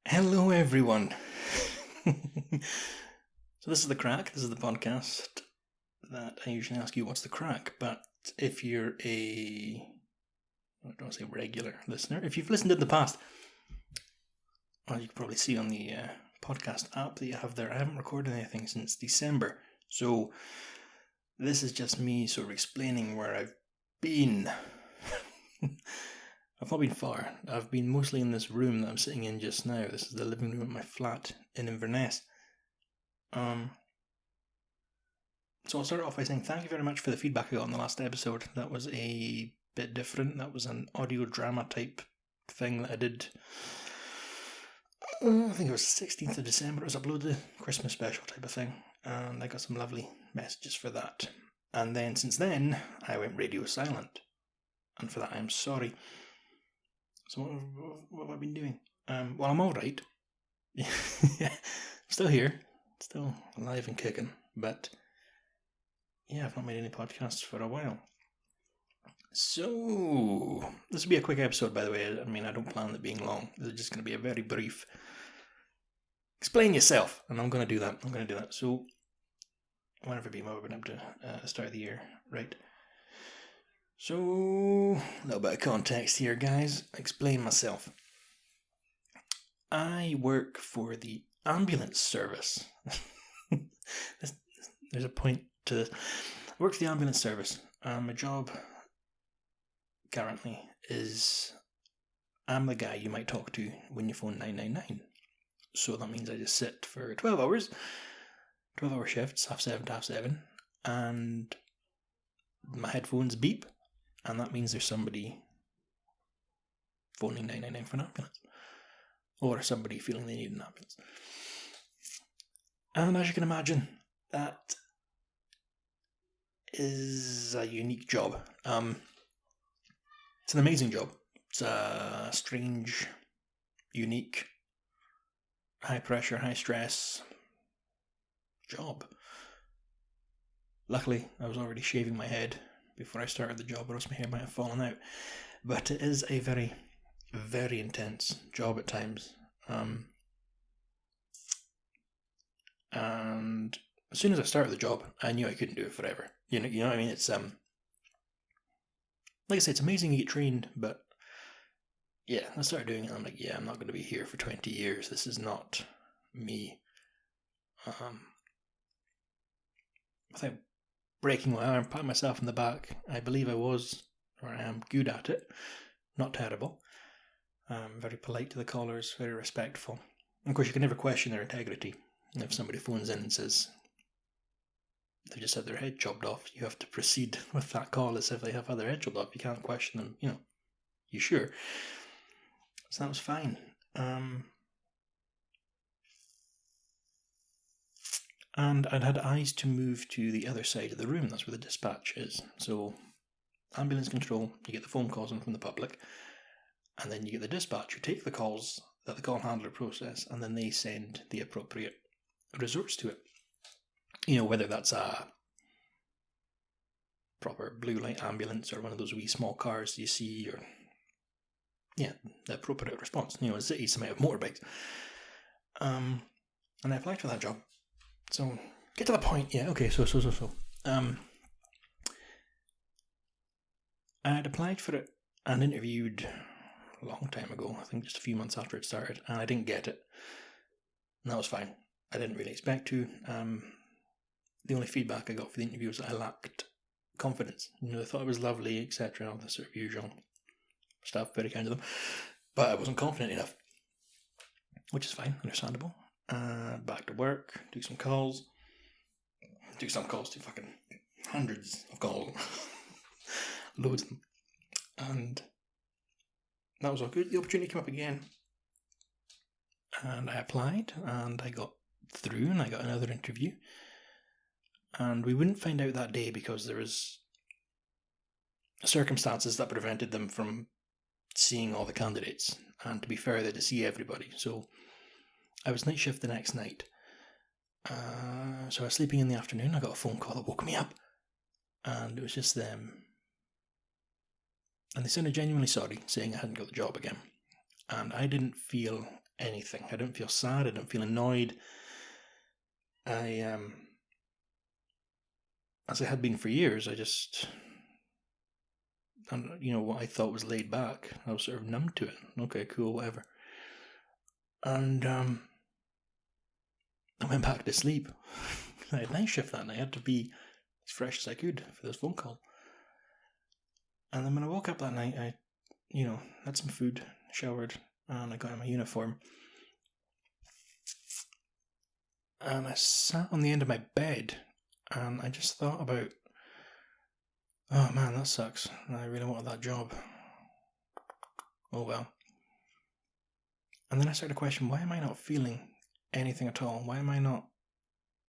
Hello, everyone. So this is The Crack. This is the podcast that I usually ask you, what's the crack? But if you're I don't say regular listener, if you've listened in the past, well, you can probably see on the podcast app that you have there, I haven't recorded anything since December. So this is just me sort of explaining where I've been. I've not been far. I've been mostly in this room that I'm sitting in just now. This is the living room at my flat in Inverness. So I'll start off by saying thank you very much for the feedback I got on the last episode. That was a bit different. That was an audio drama type thing that I did. I think it was 16th of December. It was uploaded, Christmas special type of thing, and I got some lovely messages for that. And then since then, I went radio silent, and for that I'm sorry. So what have I been doing? Well, I'm all right. I'm still here, still alive and kicking, but yeah, I've not made any podcasts for a while. So this will be a quick episode, by the way. I mean, I don't plan it being long. This is just going to be a very brief. Explain yourself, and I'm going to do that. So, what have I been up to the start of the year, right? So, a little bit of context here, guys. Explain myself. I work for the ambulance service. There's a point to this. I work for the ambulance service. My job currently is I'm the guy you might talk to when you phone 999. So that means I just sit for 12 hours, 12-hour shifts, 7:30 to 7:30, and my headphones beep, and that means there's somebody phoning 999 for an ambulance, or somebody feeling they need an ambulance. And as you can imagine, that is a unique job. It's an amazing job. It's a strange, unique, high pressure, high stress job. Luckily, I was already shaving my head before I started the job, or else my hair might have fallen out. But it is a very, very intense job at times. And as soon as I started the job, I knew I couldn't do it forever. You know what I mean? It's like I say, it's amazing you get trained, but yeah, I started doing it. I'm like, yeah, I'm not going to be here for 20 years. This is not me. Without breaking my arm, patting myself in the back, I believe I was, or I am, good at it. Not terrible. Very polite to the callers, very respectful. And of course, you can never question their integrity. If somebody phones in and says they've just had their head chopped off, you have to proceed with that call as if they have had their head chopped off. You can't question them, you sure? So that was fine. And I'd had eyes to move to the other side of the room. That's where the dispatch is. So, ambulance control, you get the phone calls in from the public, and then you get the dispatch who take the calls that the call handler process, and then they send the appropriate resource to it. Whether that's a proper blue light ambulance or one of those wee small cars you see, or the appropriate response. In cities, some might have motorbikes. And I applied for that job. So, get to the point. Yeah, okay, so. I had applied for it and interviewed a long time ago, I think just a few months after it started, and I didn't get it. And that was fine. I didn't really expect to. The only feedback I got for the interview was that I lacked confidence. I thought it was lovely, etc., all the sort of usual stuff, very kind of them. But I wasn't confident enough, which is fine, understandable. Back to work, do some calls to fucking hundreds of calls, loads of them, and that was all good. The opportunity came up again, and I applied, and I got through, and I got another interview, and we wouldn't find out that day because there was circumstances that prevented them from seeing all the candidates, and to be fair, they had to see everybody, so I was night shift the next night. So I was sleeping in the afternoon. I got a phone call that woke me up, and it was just them. And they sounded genuinely sorry, saying I hadn't got the job again. And I didn't feel anything. I didn't feel sad. I didn't feel annoyed. I as I had been for years, I just, what I thought was laid back, I was sort of numb to it. Okay, cool, whatever. And I went back to sleep. I had night shift that night. I had to be as fresh as I could for this phone call. And then when I woke up that night, I, had some food, showered, and I got in my uniform. And I sat on the end of my bed, and I just thought about, oh man, that sucks. I really wanted that job. Oh well. And then I started to question, why am I not feeling anything at all? Why am I not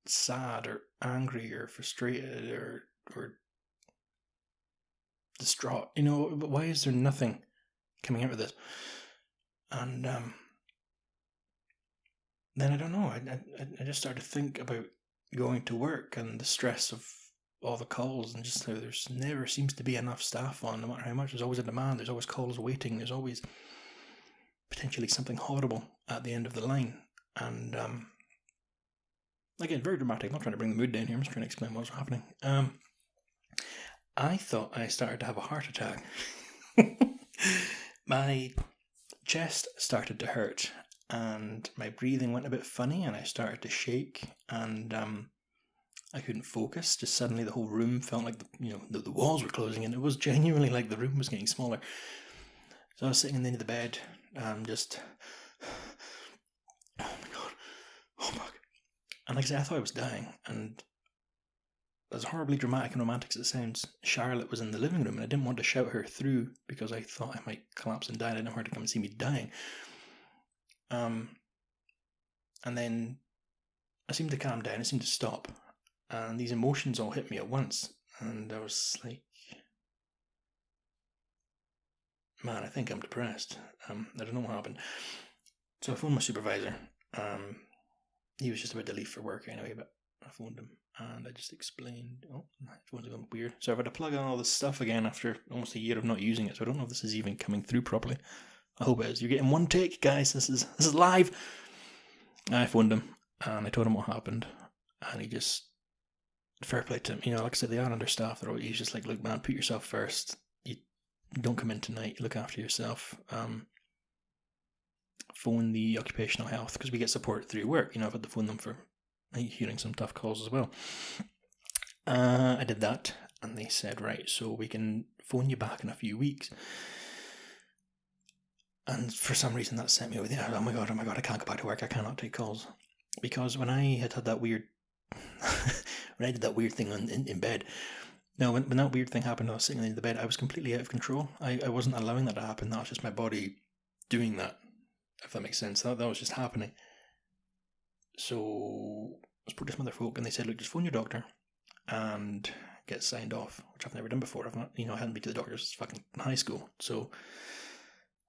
sad or angry or frustrated or distraught? But why is there nothing coming out of this? And then I don't know. I just started to think about going to work and the stress of all the calls and just how there's never seems to be enough staff on, no matter how much. There's always a demand. There's always calls waiting. There's always potentially something horrible at the end of the line. And again, very dramatic. I'm not trying to bring the mood down here. I'm just trying to explain what's happening. I thought I started to have a heart attack. My chest started to hurt and my breathing went a bit funny and I started to shake and I couldn't focus. Just suddenly the whole room felt like the walls were closing in. It was genuinely like the room was getting smaller. So I was sitting in the end of the bed just, oh my god, oh fuck. And like I said, I thought I was dying, and as horribly dramatic and romantic as it sounds, Charlotte was in the living room and I didn't want to shout her through because I thought I might collapse and die. I didn't want her to come and see me dying. And then I seemed to calm down, I seemed to stop, and these emotions all hit me at once, and I was like, man, I think I'm depressed. I don't know what happened. So I phoned my supervisor. He was just about to leave for work anyway, but I phoned him and I just explained, my phone's going weird. So I've had to plug in all this stuff again after almost a year of not using it, so I don't know if this is even coming through properly. I hope it is. You're getting one take, guys. This is live. I phoned him and I told him what happened, and he just, fair play to him. Like I said, they are understaffed. He's just like, look, man, put yourself first. You don't come in tonight. Look after yourself. Phone the occupational health because we get support through work. I've had to phone them for hearing some tough calls as well. I did that, and they said, right, so we can phone you back in a few weeks. And for some reason that sent me over there. Oh my god, I can't go back to work. I cannot take calls. Because when I had that weird, when I did that weird thing in bed, no, when that weird thing happened, I was sitting in the bed, I was completely out of control. I wasn't allowing that to happen. That was just my body doing that, if that makes sense. That was just happening. So I spoke to some other folk and they said, look, just phone your doctor and get signed off, which I've never done before. I've not, I hadn't been to the doctor since fucking high school. So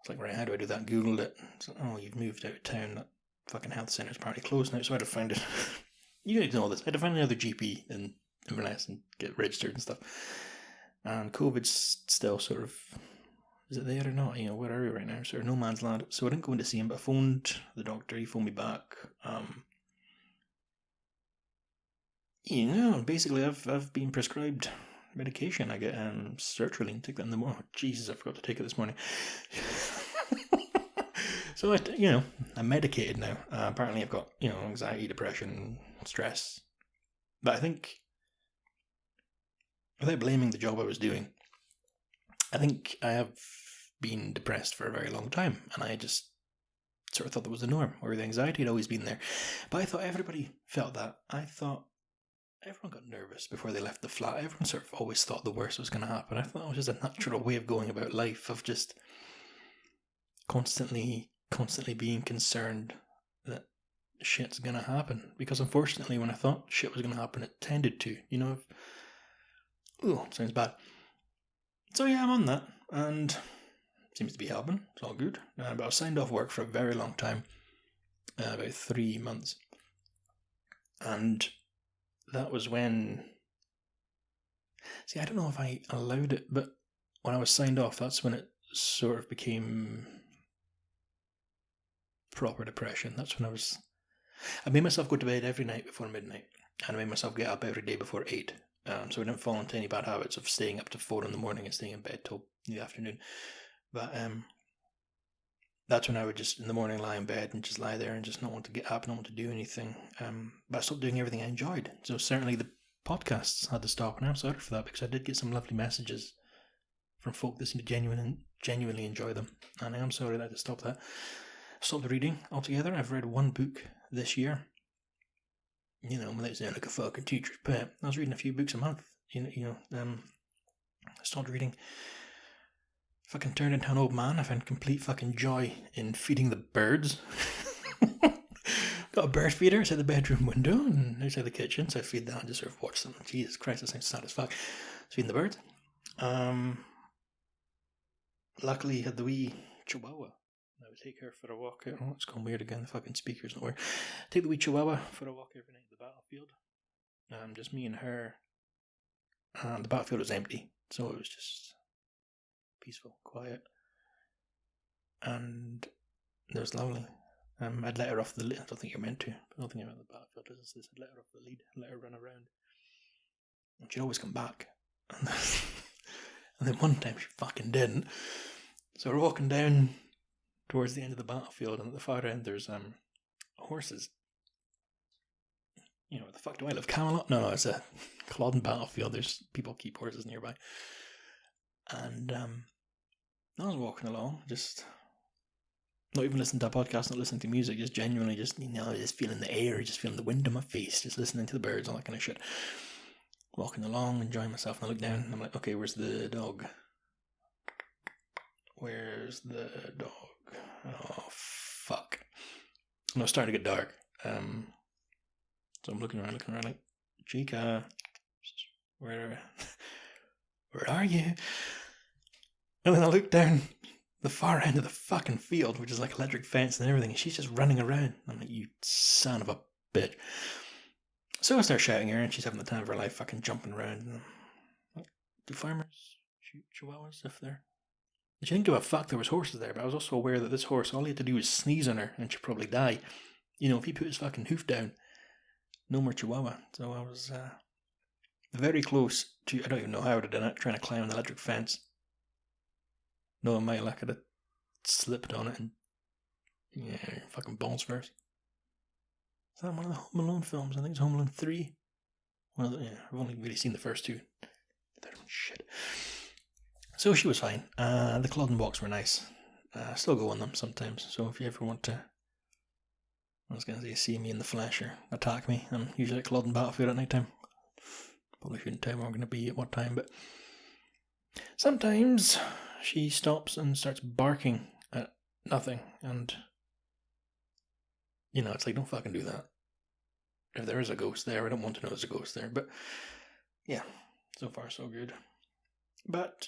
it's like, right, how do I do that? Googled it. So, you've moved out of town. That fucking health centre's apparently closed now. So I had to find it. You need to know this. I had to find another GP in Inverness and get registered and stuff. And COVID's still sort of, is it there or not? Where are we right now? Sort of no man's land. So I didn't go in to see him, but I phoned the doctor. He phoned me back. Basically I've been prescribed medication. I get sertraline. Take that in the morning. Oh, Jesus, I forgot to take it this morning. So I'm medicated now. Apparently I've got anxiety, depression, stress. But I think, without blaming the job I was doing, I think I have been depressed for a very long time, and I just sort of thought that was the norm, or the anxiety had always been there. But I thought everybody felt that. I thought everyone got nervous before they left the flat. Everyone sort of always thought the worst was going to happen. I thought it was just a natural way of going about life, of just constantly being concerned that shit's going to happen. Because unfortunately, when I thought shit was going to happen, it tended to. It sounds bad. So yeah, I'm on that, and seems to be helping. It's all good. But I was signed off work for a very long time, about 3 months. And that was when, I don't know if I allowed it, but when I was signed off, that's when it sort of became proper depression. That's when I made myself go to bed every night before midnight, and I made myself get up every day before 8. So I didn't fall into any bad habits of staying up to 4 in the morning and staying in bed till the afternoon. But that's when I would just in the morning lie in bed and just lie there and just not want to get up, not want to do anything. But I stopped doing everything I enjoyed. So certainly the podcasts had to stop, and I'm sorry for that, because I did get some lovely messages from folk that seem to genuinely enjoy them, and I am sorry that I had to stop that. Stopped reading altogether. I've read one book this year. Without sounding like a fucking teacher's pet, I was reading a few books a month. I stopped reading. Fucking turned into an old man. I found complete fucking joy in feeding the birds. Got a bird feeder outside the bedroom window and outside the kitchen, so I feed that and just sort of watch them. Jesus Christ, that sounds sad as fuck. Feeding the birds. Luckily, had the wee Chihuahua. I would take her for a walk. Oh, it's gone weird again. The fucking speaker's not working. Take the wee Chihuahua for a walk every night at the battlefield. Just me and her. And the battlefield was empty, so it was just peaceful, quiet, and it was lovely. I'd let her off the lead. I don't think you're meant to. I don't think you're on the battlefield. I'd let her off the lead, let her run around, and she'd always come back. And then one time she fucking didn't. So we're walking down towards the end of the battlefield, and at the far end there's horses. Where the fuck do I live? Camelot? No, it's a Culloden battlefield. There's people keep horses nearby. And I was walking along, just not even listening to a podcast, not listening to music, just genuinely just feeling the air, just feeling the wind on my face, just listening to the birds, all that kind of shit. Walking along, enjoying myself, and I look down, and I'm like, okay, where's the dog? Where's the dog? Oh, fuck. And it was starting to get dark. So I'm looking around like, Chica, where are you? And then I look down the far end of the fucking field, which is like electric fence and everything, and she's just running around. I'm like, you son of a bitch. So I start shouting at her, and she's having the time of her life, fucking jumping around. And like, do farmers shoot chihuahuas if they're... She didn't give a fuck there was horses there, but I was also aware that this horse, all he had to do was sneeze on her, and she'd probably die. If he put his fucking hoof down, no more chihuahua. So I was very close to... I don't even know how I would have done it, trying to climb an electric fence. No, my luck, I'd have slipped on it and fucking balls first. Is that one of the Home Alone films? I think it's Home Alone 3. I've only really seen the first two. They're shit. So she was fine. The Culloden walks were nice. I still go on them sometimes. So if you ever want to, see me in the flesh or attack me, I'm usually at Culloden battlefield at night time. Probably shouldn't tell where I'm going to be at what time, but sometimes she stops and starts barking at nothing, and it's like, don't fucking do that. If there is a ghost there, I don't want to know there's a ghost there, but yeah, so far so good. But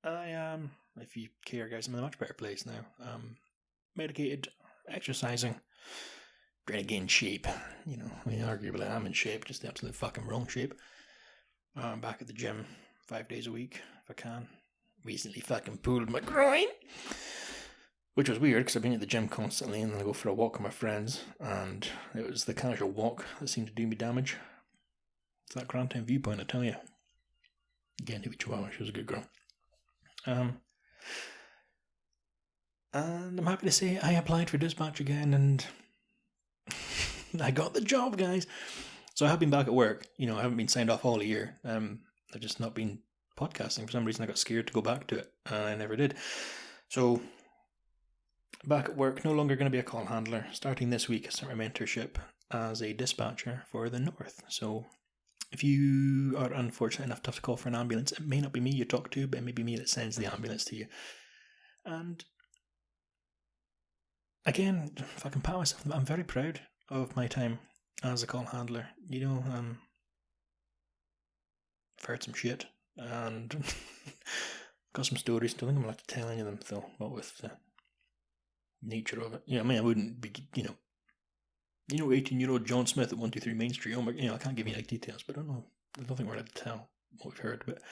I am, if you care guys, I'm in a much better place now. Medicated, exercising, trying to gain shape. Arguably I'm in shape, just the absolute fucking wrong shape. I'm back at the gym 5 days a week if I can. Recently fucking pulled my groin, which was weird because I've been at the gym constantly, and then I go for a walk with my friends, and it was the casual walk that seemed to do me damage. It's that Grantown viewpoint, I tell you. Again, to Chihuahua, she was a good girl. And I'm happy to say I applied for dispatch again, and I got the job, guys. So I have been back at work. I haven't been signed off all year. I've just not been podcasting. For some reason, I got scared to go back to it, and I never did. So, back at work, no longer going to be a call handler. Starting this week, I start my mentorship as a dispatcher for the North. So, if you are unfortunate enough to have to call for an ambulance, it may not be me you talk to, but it may be me that sends the ambulance to you. And, again, fucking pat myself. I'm very proud of my time as a call handler. I've heard some shit. And got some stories. Don't think I'm allowed to tell any of them, though. Not with the nature of it. I wouldn't be, 18-year-old John Smith at 123 Main Street. Oh my, I can't give you details, but I don't think we're allowed to tell what we've heard. But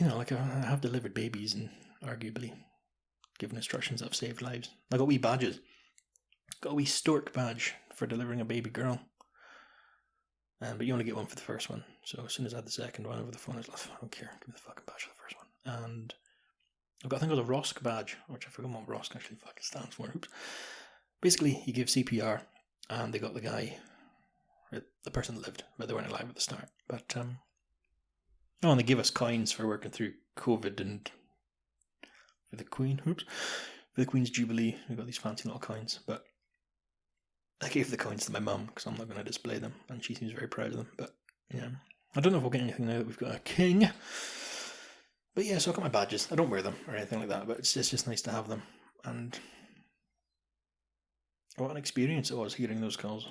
I have delivered babies and arguably giving instructions that have saved lives. I got wee badges. Got a wee stork badge for delivering a baby girl. But you only get one for the first one. So as soon as I had the second one over the phone, I was like, I don't care, give me the fucking badge for the first one. And I've got, I think it was a ROSC badge, which I forgot what ROSC actually fucking stands for. Oops. Basically, you give CPR, and they got the guy, the person lived, but they weren't alive at the start. But, and they gave us coins for working through COVID and for the Queen, for the Queen's Jubilee. We got these fancy little coins, but I gave the coins to my mum because I'm not going to display them, and she seems very proud of them. But yeah, I don't know if we'll get anything now that we've got a king. But yeah, so I got my badges. I don't wear them or anything like that, but it's just nice to have them. And what an experience it was hearing those calls.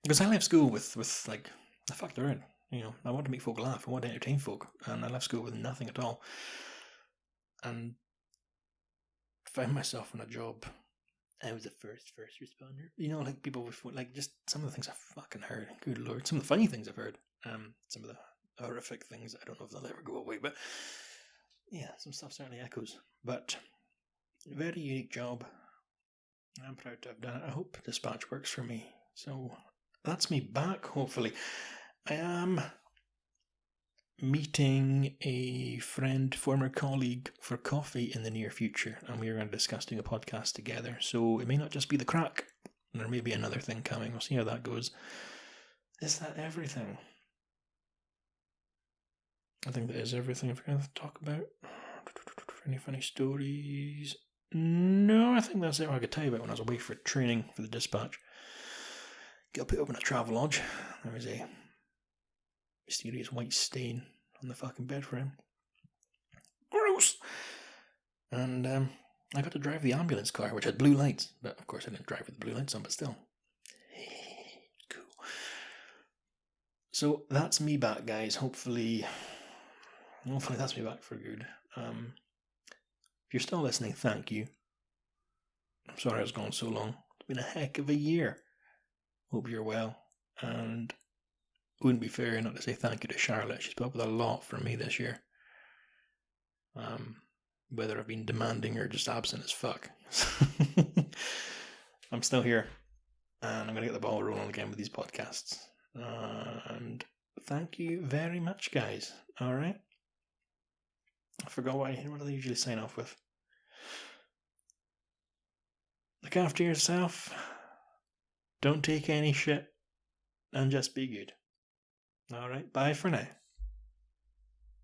Because I left school with like, I fucked around. You know, I wanted to make folk laugh. I wanted to entertain folk, and I left school with nothing at all. And found myself in a job. I was a first responder. You know, like people with, like, just some of the things I fucking heard. Good Lord. Some of the funny things I've heard. Some of the horrific things. I don't know if they'll ever go away, but yeah, some stuff certainly echoes. But very unique job. I'm proud to have done it. I hope Dispatch works for me. So that's me back, hopefully. I am meeting a friend, former colleague, for coffee in the near future, and we are going to discuss doing a podcast together. So it may not just be the crack. There may be another thing coming. We'll see how that goes. Is that everything? I think that is everything I've got to talk about. Any funny stories? No, I think that's it. I could tell you about when I was away for training for the Dispatch. Got put up in a travel lodge. There was a mysterious white stain on the fucking bed frame. Gross! And I got to drive the ambulance car, which had blue lights. But of course I didn't drive with the blue lights on, but still. Cool. So that's me back, guys. Hopefully that's me back for good. If you're still listening, thank you. I'm sorry I was gone so long. It's been a heck of a year. Hope you're well. And it wouldn't be fair not to say thank you to Charlotte. She's put up with a lot from me this year. Whether I've been demanding or just absent as fuck. I'm still here. And I'm going to get the ball rolling again with these podcasts. And thank you very much, guys. Alright? I forgot what do they usually sign off with? Look after yourself. Don't take any shit. And just be good. Alright, bye for now.